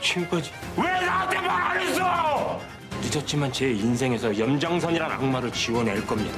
지금까지 왜 나한테 말 안 했어? 늦었지만 제 인생에서 염장선이란 악마를 지워낼 겁니다.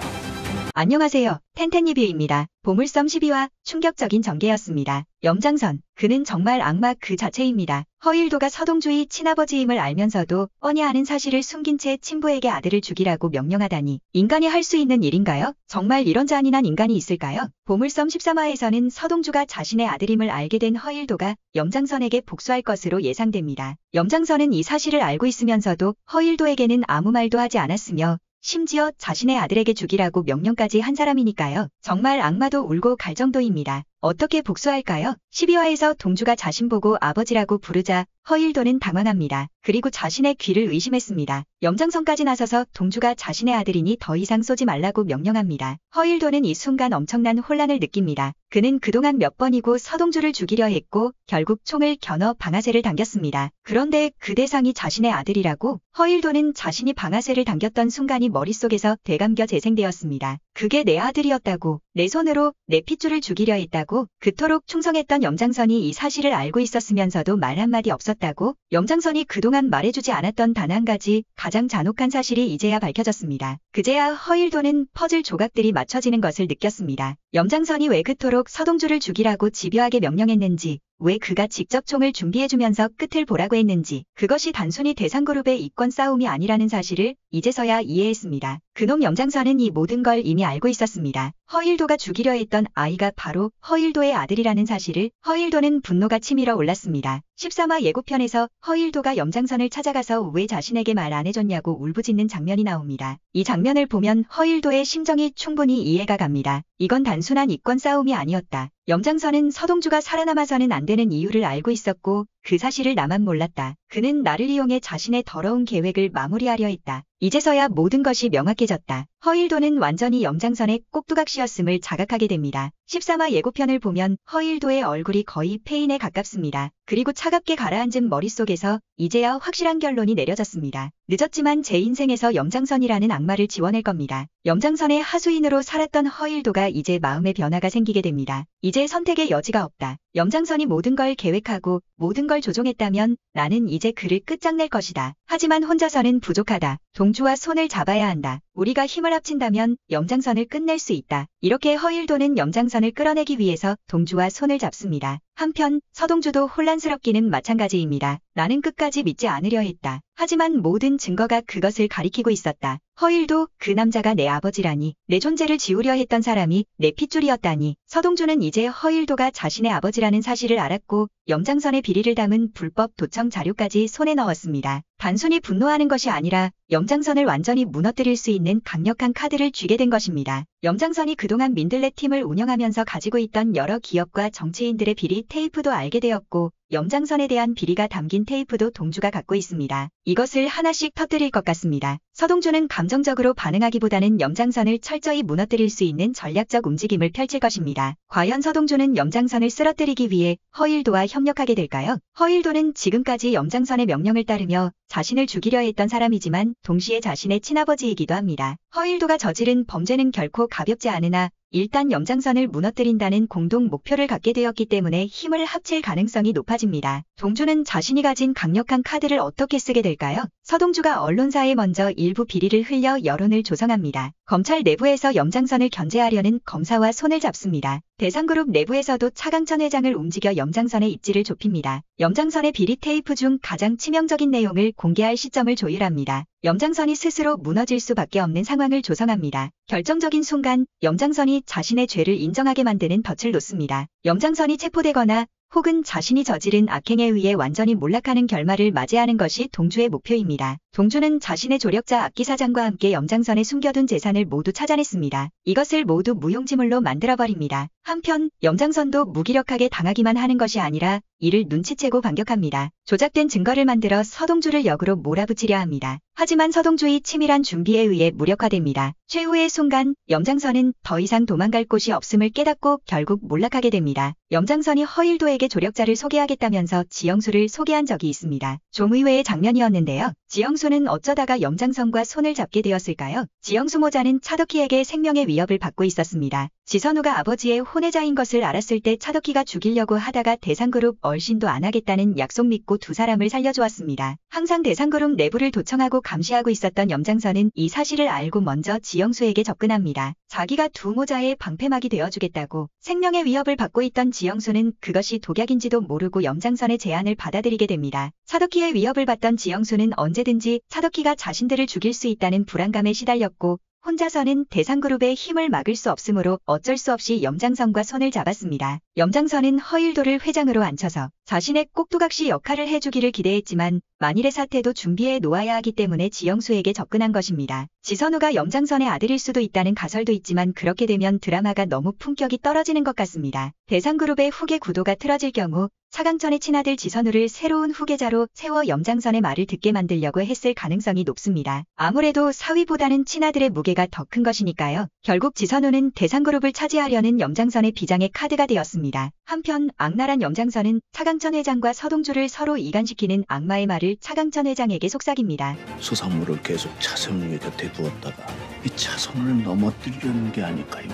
안녕하세요. 텐텐리뷰입니다. 보물섬 12화 충격적인 전개였습니다. 염장선, 그는 정말 악마 그 자체입니다. 허일도가 서동주의 친아버지임을 알면서도 뻔히 아는 사실을 숨긴 채 친부에게 아들을 죽이라고 명령하다니 인간이 할 수 있는 일인가요? 정말 이런 잔인한 인간이 있을까요? 보물섬 13화에서는 서동주가 자신의 아들임을 알게 된 허일도가 염장선에게 복수할 것으로 예상됩니다. 염장선은 이 사실을 알고 있으면서도 허일도에게는 아무 말도 하지 않았으며 심지어 자신의 아들에게 죽이라고 명령까지 한 사람이니까요. 정말 악마도 울고 갈 정도입니다. 어떻게 복수할까요? 12화에서 동주가 자신 보고 아버지라고 부르자 허일도는 당황합니다. 그리고 자신의 귀를 의심했습니다. 염장선까지 나서서 동주가 자신의 아들이니 더 이상 쏘지 말라고 명령합니다. 허일도는 이 순간 엄청난 혼란을 느낍니다. 그는 그동안 몇 번이고 서동주를 죽이려 했고 결국 총을 겨눠 방아쇠를 당겼습니다. 그런데 그 대상이 자신의 아들이라고? 허일도는 자신이 방아쇠를 당겼던 순간이 머릿속에서 되감겨 재생되었습니다. 그게 내 아들이었다고, 내 손으로 내 핏줄을 죽이려 했다고, 그토록 충성했던 염장선이 이 사실을 알고 있었으면서도 말 한마디 없었다고? 염장선이 그동안 말해주지 않았던 단 한 가지 가장 잔혹한 사실이 이제야 밝혀졌습니다. 그제야 허일도는 퍼즐 조각들이 맞춰지는 것을 느꼈습니다. 염장선이 왜 그토록 서동주를 죽이라고 집요하게 명령했는지, 왜 그가 직접 총을 준비해주면서 끝을 보라고 했는지, 그것이 단순히 대상그룹의 이권 싸움이 아니라는 사실을 이제서야 이해했습니다. 그놈 염장선은 이 모든 걸 이미 알고 있었습니다. 허일도가 죽이려 했던 아이가 바로 허일도의 아들이라는 사실을. 허일도는 분노가 치밀어 올랐습니다. 13화 예고편에서 허일도가 염장선을 찾아가서 왜 자신에게 말 안 해줬냐고 울부짖는 장면이 나옵니다. 이 장면을 보면 허일도의 심정이 충분히 이해가 갑니다. 이건 단순한 이권 싸움이 아니었다. 염장선은 서동주가 살아남아서는 안 되는 이유를 알고 있었고 그 사실을 나만 몰랐다. 그는 나를 이용해 자신의 더러운 계획을 마무리하려 했다. 이제서야 모든 것이 명확해졌다. 허일도는 완전히 염장선의 꼭두각시였음을 자각하게 됩니다. 13화 예고편을 보면 허일도의 얼굴이 거의 폐인에 가깝습니다. 그리고 차갑게 가라앉은 머릿속에서 이제야 확실한 결론이 내려졌습니다. 늦었지만 제 인생에서 염장선이라는 악마를 지워낼 겁니다. 염장선의 하수인으로 살았던 허일도가 이제 마음의 변화가 생기게 됩니다. 이제 선택의 여지가 없다. 염장선이 모든 걸 계획하고 모든 걸 조종했다면 나는 이제 그를 끝장낼 것이다. 하지만 혼자서는 부족하다. 동주와 손을 잡아야 한다. 우리가 힘을 합친다면 염장선을 끝낼 수 있다. 이렇게 허일도는 염장선을 끌어내기 위해서 동주와 손을 잡습니다. 한편 서동주도 혼란스럽기는 마찬가지입니다. 나는 끝까지 믿지 않으려 했다. 하지만 모든 증거가 그것을 가리키고 있었다. 허일도, 그 남자가 내 아버지라니, 내 존재를 지우려 했던 사람이 내 핏줄이었다니. 서동주는 이제 허일도가 자신의 아버지라는 사실을 알았고 염장선의 비리를 담은 불법 도청 자료까지 손에 넣었습니다. 단순히 분노하는 것이 아니라 염장선을 완전히 무너뜨릴 수 있는 강력한 카드를 쥐게 된 것입니다. 염장선이 그동안 민들레 팀을 운영하면서 가지고 있던 여러 기업과 정치인들의 비리 테이프도 알게 되었고 염장선에 대한 비리가 담긴 테이프도 동주가 갖고 있습니다. 이것을 하나씩 터뜨릴 것 같습니다. 서동주는 감정적으로 반응하기보다는 염장선을 철저히 무너뜨릴 수 있는 전략적 움직임을 펼칠 것입니다. 과연 서동주는 염장선을 쓰러뜨리기 위해 허일도와 협력하게 될까요? 허일도는 지금까지 염장선의 명령을 따르며 자신을 죽이려 했던 사람이지만 동시에 자신의 친아버지이기도 합니다. 허일도가 저지른 범죄는 결코 가볍지 않으나 일단 염장선을 무너뜨린다는 공동 목표를 갖게 되었기 때문에 힘을 합칠 가능성이 높아집니다. 동주는 자신이 가진 강력한 카드를 어떻게 쓰게 될까요? 서동주가 언론사에 먼저 일부 비리를 흘려 여론을 조성합니다. 검찰 내부에서 염장선을 견제하려는 검사와 손을 잡습니다. 대상그룹 내부에서도 차강천 회장을 움직여 염장선의 입지를 좁힙니다. 염장선의 비리 테이프 중 가장 치명적인 내용을 공개할 시점을 조율합니다. 염장선이 스스로 무너질 수밖에 없는 상황을 조성합니다. 결정적인 순간 염장선이 자신의 죄를 인정하게 만드는 덫을 놓습니다. 염장선이 체포되거나 혹은 자신이 저지른 악행에 의해 완전히 몰락하는 결말을 맞이하는 것이 동주의 목표입니다. 동주는 자신의 조력자 악기사장과 함께 염장선에 숨겨둔 재산을 모두 찾아냈습니다. 이것을 모두 무용지물로 만들어버립니다. 한편 염장선도 무기력하게 당하기만 하는 것이 아니라 이를 눈치채고 반격합니다. 조작된 증거를 만들어 서동주를 역으로 몰아붙이려 합니다. 하지만 서동주의 치밀한 준비에 의해 무력화됩니다. 최후의 순간 염장선은 더 이상 도망갈 곳이 없음을 깨닫고 결국 몰락하게 됩니다. 염장선이 허일도에게 조력자를 소개하겠다면서 지영수를 소개한 적이 있습니다. 좀 의외의 장면이었는데요. 지영수는 어쩌다가 염장선과 손을 잡게 되었을까요? 지영수 모자는 차덕희에게 생명의 위협을 받고 있었습니다. 지선우가 아버지의 혼외자인 것을 알았을 때 차덕희가 죽이려고 하다가 대상그룹 얼씬도 안 하겠다는 약속 믿고 두 사람을 살려주었습니다. 항상 대상그룹 내부를 도청하고 감시하고 있었던 염장선은 이 사실을 알고 먼저 지영수에게 접근합니다. 자기가 두 모자의 방패막이 되어주겠다고. 생명의 위협을 받고 있던 지영수는 그것이 독약인지도 모르고 염장선의 제안을 받아들이게 됩니다. 차덕희의 위협을 받던 지영수는 언제든지 차덕희가 자신들을 죽일 수 있다는 불안감에 시달렸고 혼자서는 대상그룹의 힘을 막을 수 없으므로 어쩔 수 없이 염장선과 손을 잡았습니다. 염장선은 허일도를 회장으로 앉혀서 자신의 꼭두각시 역할을 해주기를 기대했지만 만일의 사태도 준비해 놓아야 하기 때문에 지영수에게 접근한 것입니다. 지선우가 염장선의 아들일 수도 있다는 가설도 있지만 그렇게 되면 드라마가 너무 품격이 떨어지는 것 같습니다. 대상그룹의 후계 구도가 틀어질 경우 차강천의 친아들 지선우를 새로운 후계자로 세워 염장선의 말을 듣게 만들려고 했을 가능성이 높습니다. 아무래도 사위보다는 친아들의 무게가 더 큰 것이니까요. 결국 지선우는 대상그룹을 차지하려는 염장선의 비장의 카드가 되었습니다. 한편 악랄한 염장선은 차강천 회장과 서동주를 서로 이간시키는 악마의 말을 차강천 회장에게 속삭입니다. 서상무를 계속 차선우의 곁에 두었다가 이 차선우를 넘어뜨리려는 게 아닐까요?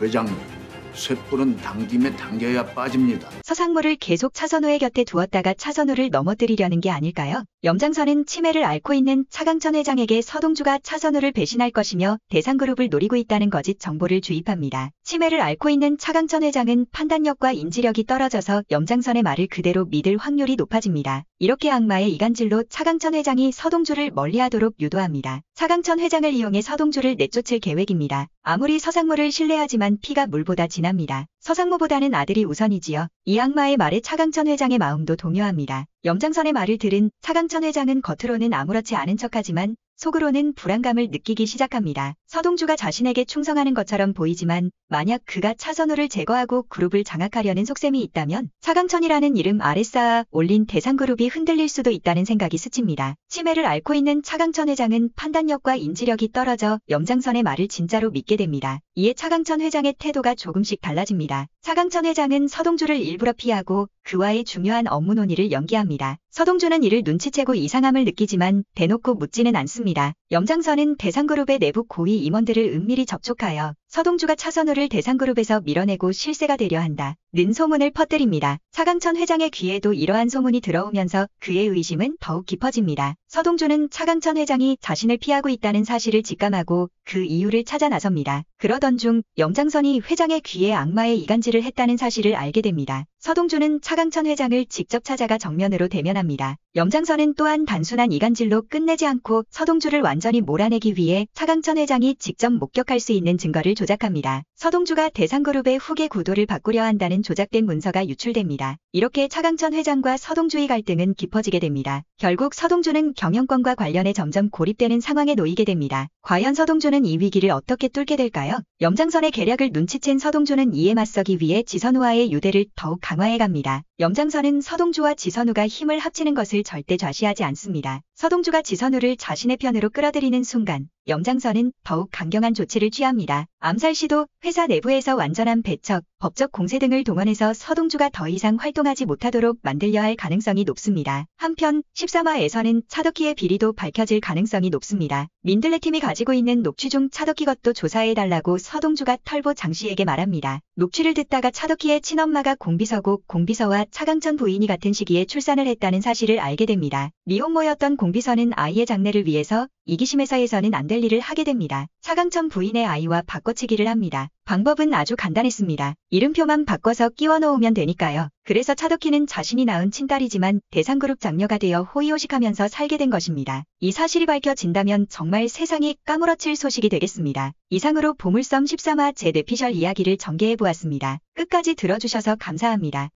회장님, 쇳불은 당김에 당겨야 빠집니다. 서상무를 계속 차선우의 곁에 두었다가 차선우를 넘어뜨리려는 게 아닐까요? 염장선은 치매를 앓고 있는 차강천 회장에게 서동주가 차선우를 배신할 것이며 대상그룹을 노리고 있다는 거짓 정보를 주입합니다. 치매를 앓고 있는 차강천 회장은 판단력과 인지력이 떨어져서 염장선의 말을 그대로 믿을 확률이 높아집니다. 이렇게 악마의 이간질로 차강천 회장이 서동주를 멀리하도록 유도합니다. 차강천 회장을 이용해 서동주를 내쫓을 계획입니다. 아무리 서상무를 신뢰하지만 피가 물보다 진합니다. 서상무보다는 아들이 우선이지요. 이 악마의 말에 차강천 회장의 마음도 동요합니다. 염장선의 말을 들은 차강천 회장은 겉으로는 아무렇지 않은 척하지만 속으로는 불안감을 느끼기 시작합니다. 서동주가 자신에게 충성하는 것처럼 보이지만 만약 그가 차선우를 제거하고 그룹을 장악하려는 속셈이 있다면 차강천이라는 이름 아래 쌓아 올린 대상그룹이 흔들릴 수도 있다는 생각이 스칩니다. 치매를 앓고 있는 차강천 회장은 판단력과 인지력이 떨어져 염장선의 말을 진짜로 믿게 됩니다. 이에 차강천 회장의 태도가 조금씩 달라집니다. 차강천 회장은 서동주를 일부러 피하고 그와의 중요한 업무 논의를 연기합니다. 서동주는 이를 눈치채고 이상함을 느끼지만 대놓고 묻지는 않습니다. 염장선은 대상그룹의 내부 고위 임원들을 은밀히 접촉하여 서동주가 차선우를 대상그룹에서 밀어내고 실세가 되려 한다 는 소문을 퍼뜨립니다. 차강천 회장의 귀에도 이러한 소문이 들어오면서 그의 의심은 더욱 깊어집니다. 서동주는 차강천 회장이 자신을 피하고 있다는 사실을 직감하고 그 이유를 찾아 나섭니다. 그러던 중 염장선이 회장의 귀에 악마의 이간질을 했다는 사실을 알게 됩니다. 서동주는 차강천 회장을 직접 찾아가 정면으로 대면합니다. 염장선은 또한 단순한 이간질로 끝내지 않고 서동주를 완전히 몰아내기 위해 차강천 회장이 직접 목격할 수 있는 증거를 조작합니다. 서동주가 대상그룹의 후계 구도를 바꾸려 한다는 조작된 문서가 유출됩니다. 이렇게 차강천 회장과 서동주의 갈등은 깊어지게 됩니다. 결국 서동주는 경영권과 관련해 점점 고립되는 상황에 놓이게 됩니다. 과연 서동주는 이 위기를 어떻게 뚫게 될까요? 염장선의 계략을 눈치챈 서동주는 이에 맞서기 위해 지선우와의 유대를 더욱 강화해갑니다. 염장선은 서동주와 지선우가 힘을 합치는 것을 절대 좌시하지 않습니다. 서동주가 지선우를 자신의 편으로 끌어들이는 순간 염장선은 더욱 강경한 조치를 취합니다. 암살 시도, 회사 내부에서 완전한 배척, 법적 공세 등을 동원해서 서동주가 더 이상 활동하지 못하도록 만들려 할 가능성이 높습니다. 한편 13화에서는 차덕희의 비리도 밝혀질 가능성이 높습니다. 민들레 팀이 가지고 있는 녹취 중 차덕희 것도 조사해달라고 서동주가 털보 장씨에게 말합니다. 녹취를 듣다가 차덕희의 친엄마가 공비서고 공비서와 차강천 부인이 같은 시기에 출산을 했다는 사실을 알게 됩니다. 미혼모였던 공비서는 아이의 장래를 위해서 이기심 회사에서는 안 될 일을 하게 됩니다. 차강천 부인의 아이와 바꿔치기를 합니다. 방법은 아주 간단했습니다. 이름표만 바꿔서 끼워 넣으면 되니까요. 그래서 차덕희는 자신이 낳은 친딸이지만 대상그룹 장녀가 되어 호의호식하면서 살게 된 것입니다. 이 사실이 밝혀진다면 정말 세상이 까무러칠 소식이 되겠습니다. 이상으로 보물섬 13화 제 뇌피셜 이야기를 전개해보았습니다. 끝까지 들어주셔서 감사합니다.